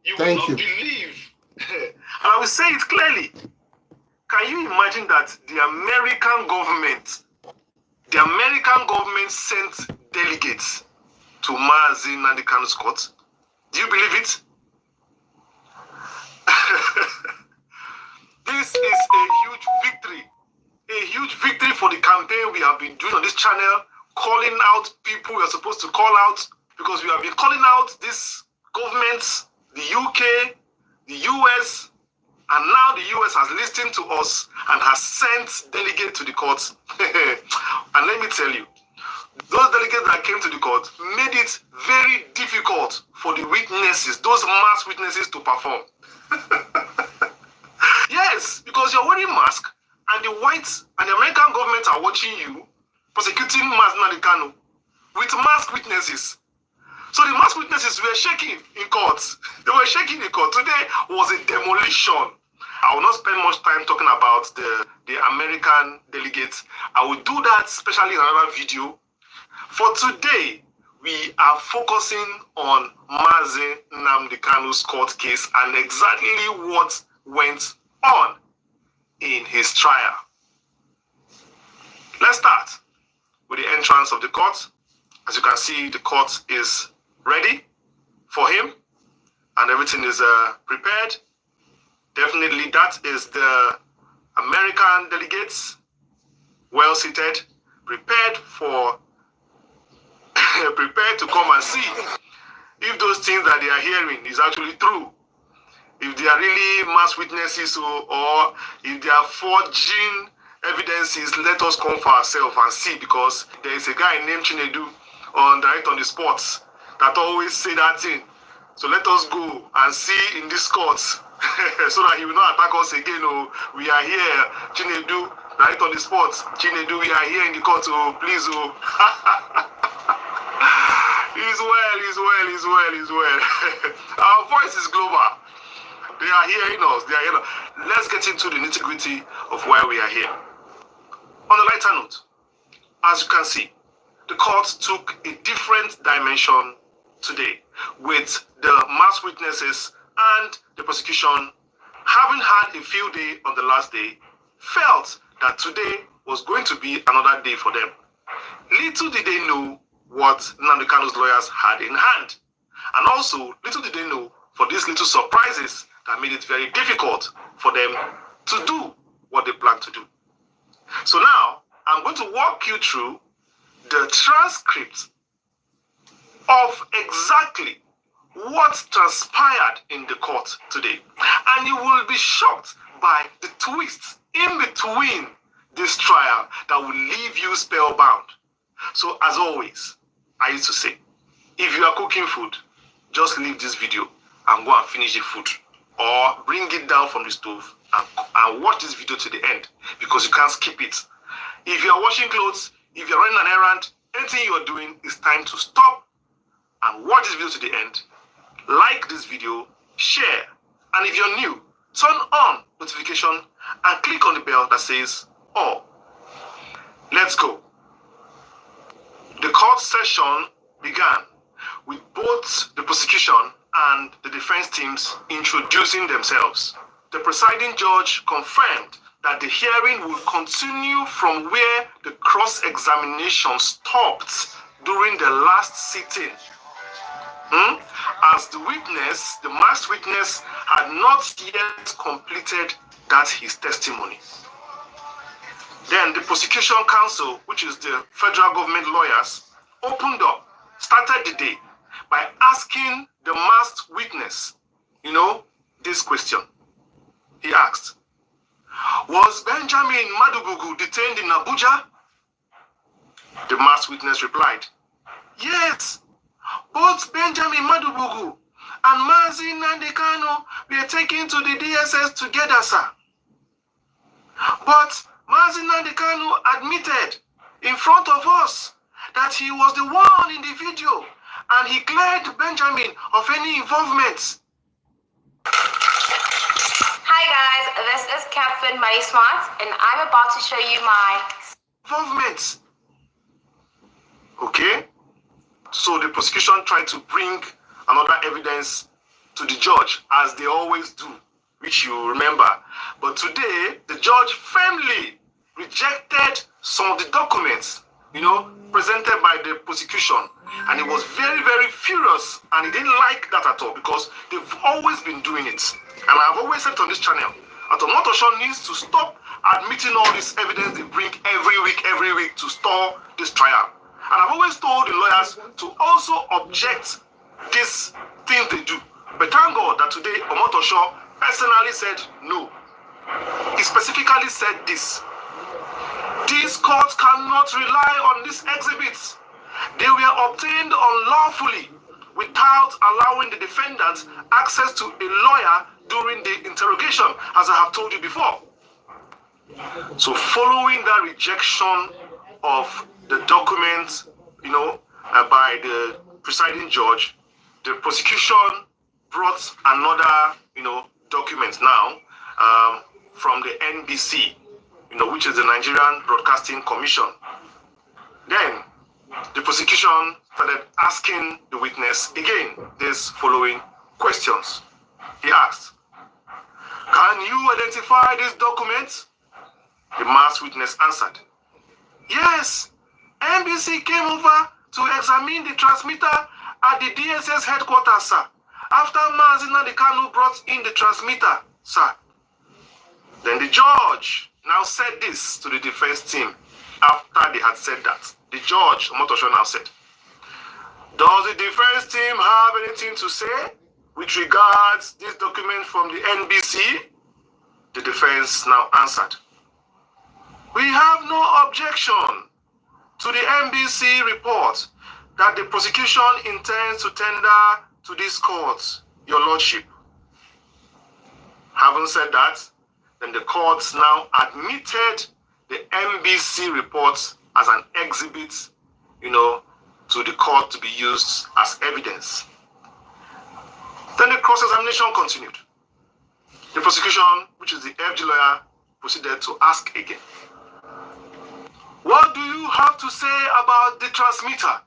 You will not believe. And I will say it clearly. Can you imagine that the American government sent delegates to mazi Nnamdi Kanu's court? Do you believe it? This is a huge victory for the campaign we have been doing on this channel, calling out people we are supposed to call out, because we have been calling out these governments, the UK, the US, and now the US has listened to us and has sent delegates to the court. And let me tell you, those delegates that came to the court made it very difficult for the witnesses, those mass witnesses, to perform. Yes, because you're wearing mask and the whites and the American government are watching you prosecuting mazi Nnamdi Kanu with masked witnesses. So the masked witnesses were shaking in court. They were shaking in court. Today was a demolition. I will not spend much time talking about the American delegates. I will do that especially in another video. For today, we are focusing on mazi Nnamdi Kanu's court case and exactly what went on in his trial. Let's start with the entrance of the court. As you can see, the court is ready for him and everything is prepared. Definitely that is the American delegates, well seated, prepared to come and see if those things that they are hearing is actually true. If they are really mass witnesses or if they are forging evidences, let us come for ourselves and see, because there is a guy named Chinedu on Direct on the Sports that always say that thing. So let us go and see in this court so that he will not attack us again. Oh, we are here, Chinedu, Direct on the Sports. Chinedu, we are here in the court. Oh, please. Oh. He's well. Our voice is global. They are hearing us. Let's get into the nitty-gritty of why we are here. On a lighter note, as you can see, the court took a different dimension today, with the mass witnesses and the prosecution, having had a field day on the last day, felt that today was going to be another day for them. Little did they know what Nnamdi Kanu's lawyers had in hand. And also, little did they know for these little surprises that made it very difficult for them to do what they planned to do. So now, I'm going to walk you through the transcript of exactly what transpired in the court today. And you will be shocked by the twists in between this trial that will leave you spellbound. So as always, I used to say, if you are cooking food, just leave this video and go and finish the food, or bring it down from the stove and watch this video to the end, because you can't skip it. If you are washing clothes, if you're running an errand, anything you are doing, it's time to stop and watch this video to the end. Like this video, share, and if you're new, turn on notification and click on the bell that says all. Let's go. The court session began with both the prosecution and the defense teams introducing themselves. The presiding judge confirmed that the hearing would continue from where the cross-examination stopped during the last sitting. As the masked witness, had not yet completed his testimony. Then the prosecution counsel, which is the federal government lawyers, started the day by asking the masked witness, this question. He asked, was Benjamin Madubugu detained in Abuja? The masked witness replied, yes, both Benjamin Madubugu and mazi Nnamdi Kanu were taken to the DSS together, sir. But mazi Nnamdi Kanu admitted in front of us that he was the one in the video, and he cleared Benjamin of any involvement. Hi guys, this is Captain Money Smart, and I'm about to show you my involvement. Okay, so the prosecution tried to bring another evidence to the judge, as they always do, which you remember. But today, the judge firmly rejected some of the documents, presented by the prosecution. And he was very, very furious, and he didn't like that at all, because they've always been doing it. And I've always said on this channel that Omotosho needs to stop admitting all this evidence they bring every week to stall this trial. And I've always told the lawyers to also object these things they do. But thank God that today Omotosho personally said no. He specifically said this. These courts cannot rely on these exhibits. They were obtained unlawfully without allowing the defendant access to a lawyer during the interrogation, as I have told you before. So following that rejection of the documents, by the presiding judge, the prosecution brought another, document now from the NBC, which is the Nigerian Broadcasting Commission. Then the prosecution started asking the witness again these following questions. He asked, "Can you identify these documents?" The masked witness answered, "Yes, NBC came over to examine the transmitter at the DSS headquarters, sir, after mazi Nnamdi KANU brought in the transmitter, sir." Then the judge now said this to the defense team after they had said that. The judge, Omotosho, now said, "Does the defense team have anything to say with regards this document from the NBC?" The defense now answered, "We have no objection to the NBC report that the prosecution intends to tender to this court, your lordship." Having said that, then the courts now admitted the NBC report as an exhibit, to the court to be used as evidence. Then the cross-examination continued. The prosecution, which is the FG lawyer, proceeded to ask again, "What do you have to say about the transmitter?"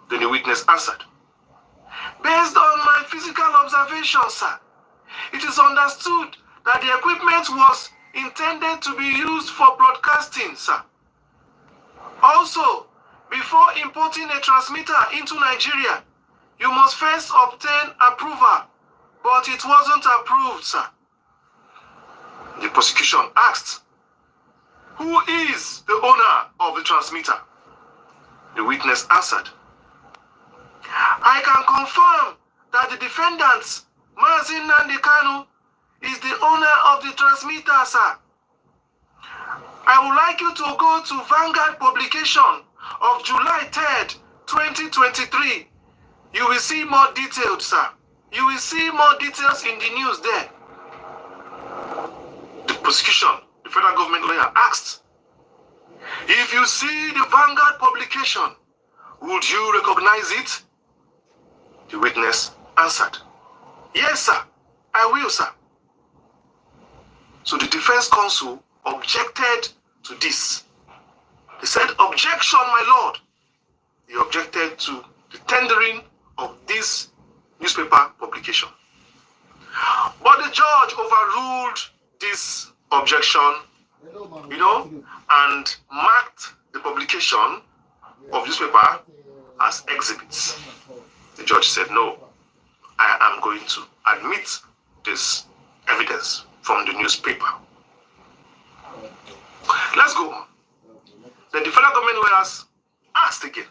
Then the witness answered, "Based on my physical observation, sir, it is understood that the equipment was intended to be used for broadcasting, sir. Also, before importing a transmitter into Nigeria, you must first obtain approval, but it wasn't approved, sir." The prosecution asked, "Who is the owner of the transmitter?" The witness answered, "I can confirm that the defendant, mazi Nnamdi KANU, is the owner of the transmitter, sir. I would like you to go to Vanguard publication of July 3rd, 2023. You will see more details, sir. You will see more details in the news there." The prosecution, the federal government lawyer, asked, "If you see the Vanguard publication, would you recognize it?" The witness answered, "Yes, sir, I will, sir." So the defense counsel objected to this. They said, "Objection, my lord." He objected to the tendering of this newspaper publication. But the judge overruled this objection, and marked the publication of newspaper as exhibits. The judge said, "No, I am going to admit this evidence from the newspaper." Let's go on. Then the federal government lawyers asked again,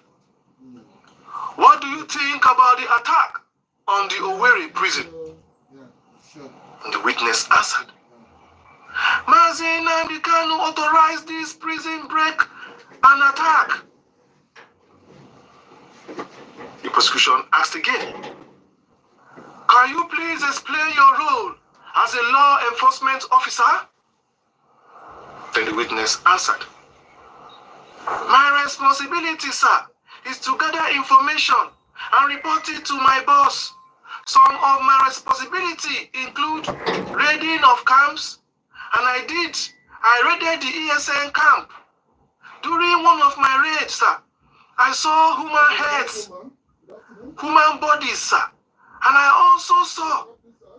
"What do you think about the attack on the Owerri prison?" And the witness answered, "Mazi Nnamdi KANU authorized this prison break and attack." The prosecution asked again, "Can you please explain your role as a law enforcement officer?" Then the witness answered, "My responsibility, sir, is to gather information and report it to my boss. Some of my responsibility include raiding of camps, and I raided the ESN camp. During one of my raids, sir, I saw human heads, human bodies, sir, And I also saw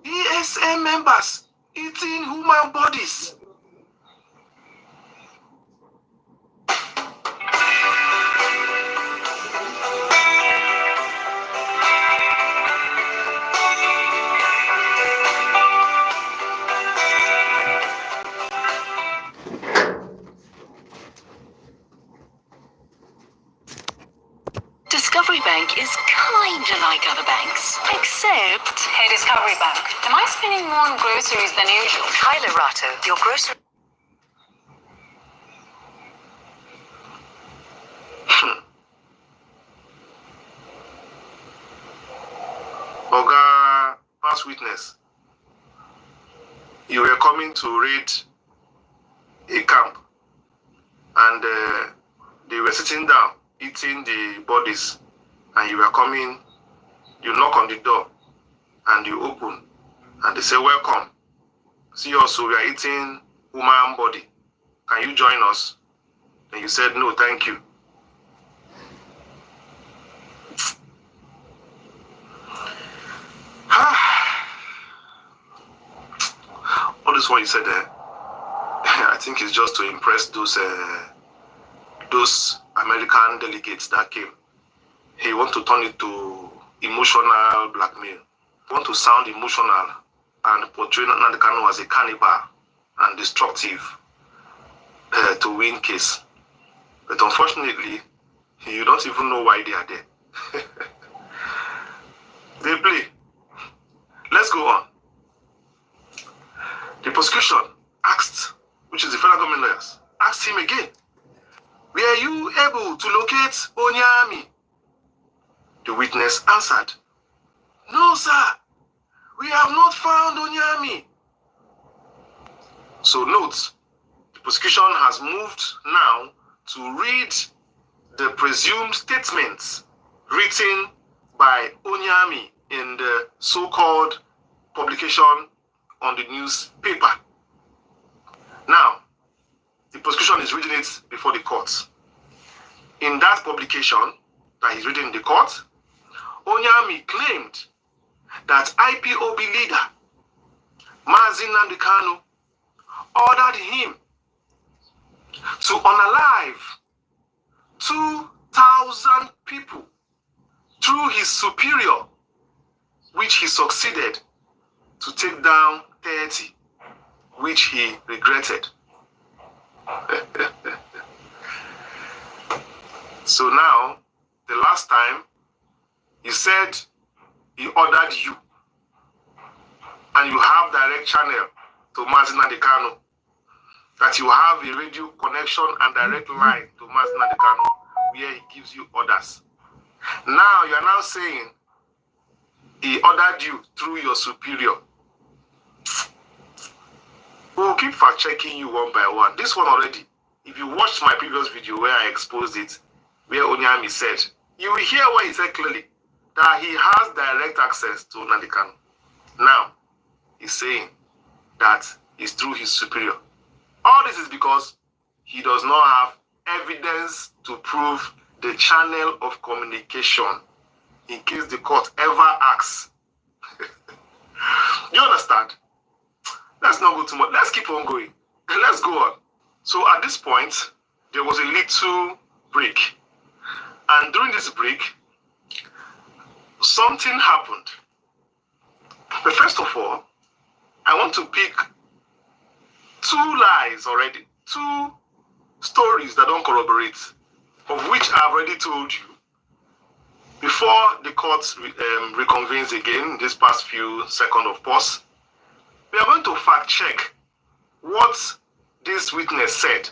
ESM members eating human bodies. Discovery Bank is kinda like other banks, except... Hey, Discovery Bank, am I spending more on groceries than usual? Hi, Lerato, your grocery... Oga, past witness, you were coming to raid a camp, and they were sitting down, eating the bodies, and you were coming, you knock on the door, and you open, and they say, welcome. See also, we are eating human body. Can you join us? And you said, no, thank you. All this what you said there, I think it's just to impress those American delegates that came. He want to turn it to emotional blackmail. He want to sound emotional and portray Nnamdi KANU as a cannibal and destructive to win case. But unfortunately, you don't even know why they are there. They play. Let's go on. The prosecution asked, which is the federal government lawyers, asked him again, were you able to locate Onyami? The witness answered, no, sir, we have not found Onyami. So note, the prosecution has moved now to read the presumed statements written by Onyami in the so-called publication on the newspaper. Now, the prosecution is reading it before the court. In that publication that he's reading in the court, Onyami claimed that IPOB leader Mazi Nnamdi KANU ordered him to unalive 2,000 people through his superior, which he succeeded to take down 30, which he regretted. So now, the last time, he said he ordered you, and you have direct channel to Mazi Nnamdi KANU, that you have a radio connection and direct line to Mazi Nnamdi KANU, where he gives you orders. Now, you are now saying he ordered you through your superior. We'll keep fact-checking you one by one. This one already, if you watched my previous video where I exposed it, where Onyami said, you will hear what he said clearly, that he has direct access to Nnamdi KANU. Now, he's saying that it's through his superior. All this is because he does not have evidence to prove the channel of communication in case the court ever asks. You understand? Let's not go too much. Let's keep on going. Let's go on. So at this point, there was a little break. And during this break, something happened. But first of all, I want to pick two lies already, two stories that don't corroborate, of which I've already told you. Before the court reconvenes again, this past few seconds of pause, we are going to fact check what this witness said.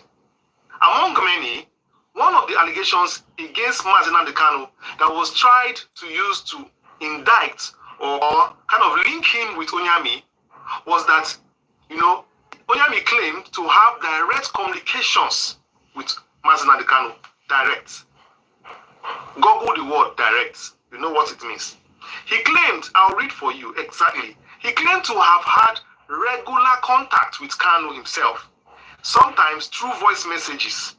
Among many, one of the allegations against Mazi Nnamdi KANU that was tried to use to indict or kind of link him with Onyami was that, Onyami claimed to have direct communications with Mazi Nnamdi KANU. Direct. Google the word direct. You know what it means. He claimed, I'll read for you exactly. He claimed to have had regular contact with KANU himself, sometimes through voice messages,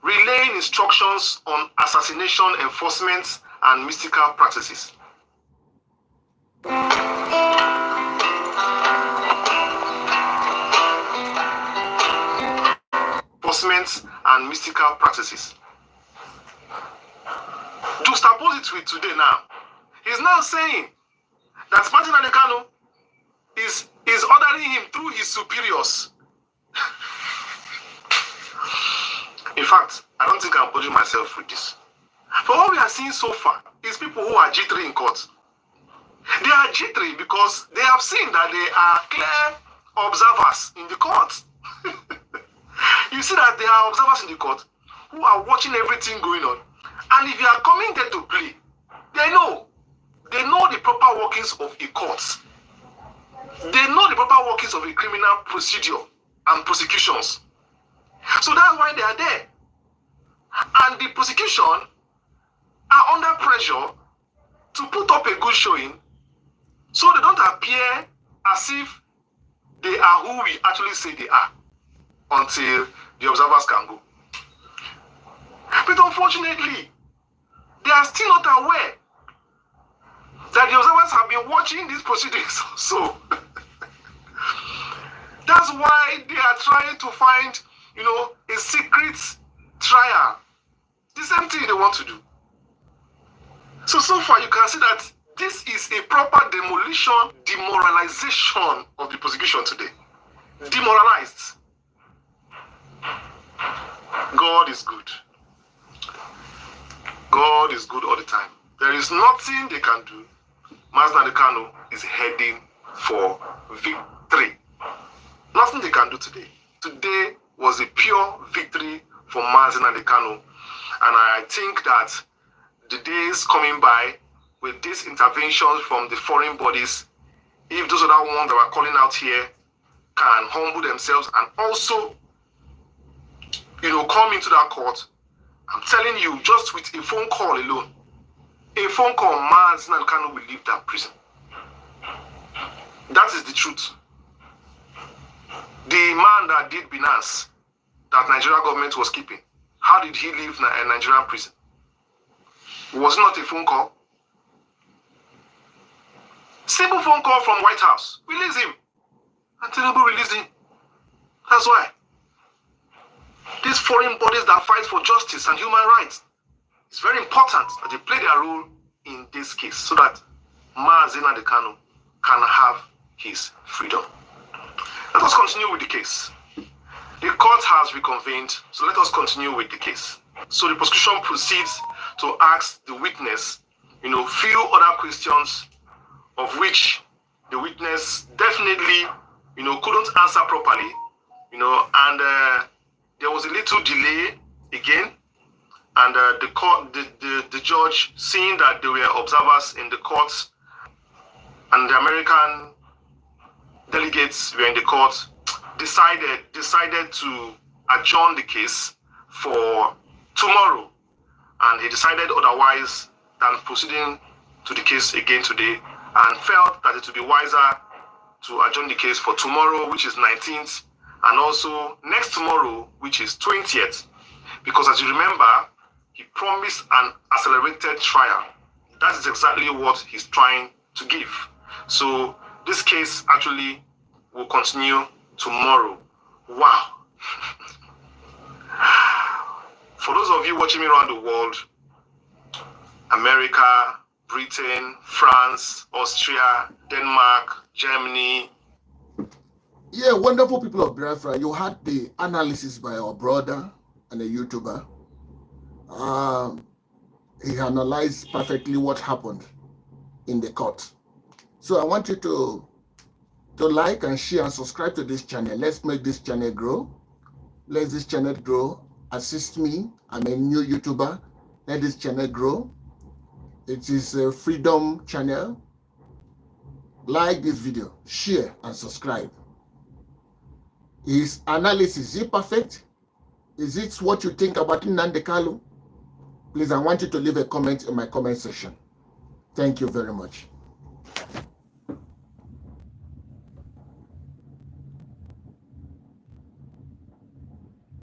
relaying instructions on assassination enforcement and mystical practices. Enforcement and mystical practices. Juxtapose it with today now. He's now saying that Mazi Nnamdi KANU is ordering him through his superiors. In fact, I don't think I'm putting myself with this. For what we are seeing so far is people who are jittery in court. They are jittery because they have seen that they are clear observers in the court. You see that they are observers in the court who are watching everything going on. And if you are coming there to play, they know the proper workings of a court. They know the proper workings of a criminal procedure and prosecutions. So that's why they are there. And the prosecution are under pressure to put up a good showing so they don't appear as if they are who we actually say they are until the observers can go. But unfortunately, they are still not aware that the observers have been watching these proceedings. So that's why they are trying to find, a secret trial. The same thing they want to do. So far you can see that this is a proper demoralization of the prosecution today. Demoralized. God is good. God is good all the time. There is nothing they can do. Mazi Nnamdi KANU is heading for victory. Nothing they can do today. Today was a pure victory for Mazi Nnamdi KANU. And I think that the days coming by with these interventions from the foreign bodies, if those other ones that were calling out here can humble themselves and also, come into that court, I'm telling you, just with a phone call alone, Mazi Nnamdi KANU will leave that prison. That is the truth. The man that did Binance, that Nigerian government was keeping, how did he leave a Nigerian prison? Was it not a phone call? Simple phone call from White House. Release him. And Tinubu released him. That's why. These foreign bodies that fight for justice and human rights, it's very important that they play their role in this case so that Mazi Nnamdi KANU can have his freedom. Let us continue with the case. The court has reconvened, so let us continue with the case. So the prosecution proceeds to ask the witness, few other questions of which the witness definitely, couldn't answer properly, and there was a little delay again, and the court, the judge, seeing that there were observers in the court and the American delegates were in the court, decided to adjourn the case for tomorrow, and he decided otherwise than proceeding to the case again today, and felt that it would be wiser to adjourn the case for tomorrow, which is 19th, and also next tomorrow, which is 20th, because as you remember, he promised an accelerated trial. That is exactly what he's trying to give. So this case actually will continue tomorrow. Wow. For those of you watching me around the world, America, Britain, France, Austria, Denmark, Germany. Yeah, wonderful people of Biafra. You had the analysis by our brother and a YouTuber. He analyzed perfectly what happened in the court. So I want you to like and share and subscribe to this channel. Let's make this channel grow. Let this channel grow. Assist me. I'm a new YouTuber. Let this channel grow. It is a freedom channel. Like this video, share and subscribe. His analysis, is it perfect? Is it what you think about Nnamdi KANU? Please, I want you to leave a comment in my comment section. Thank you very much.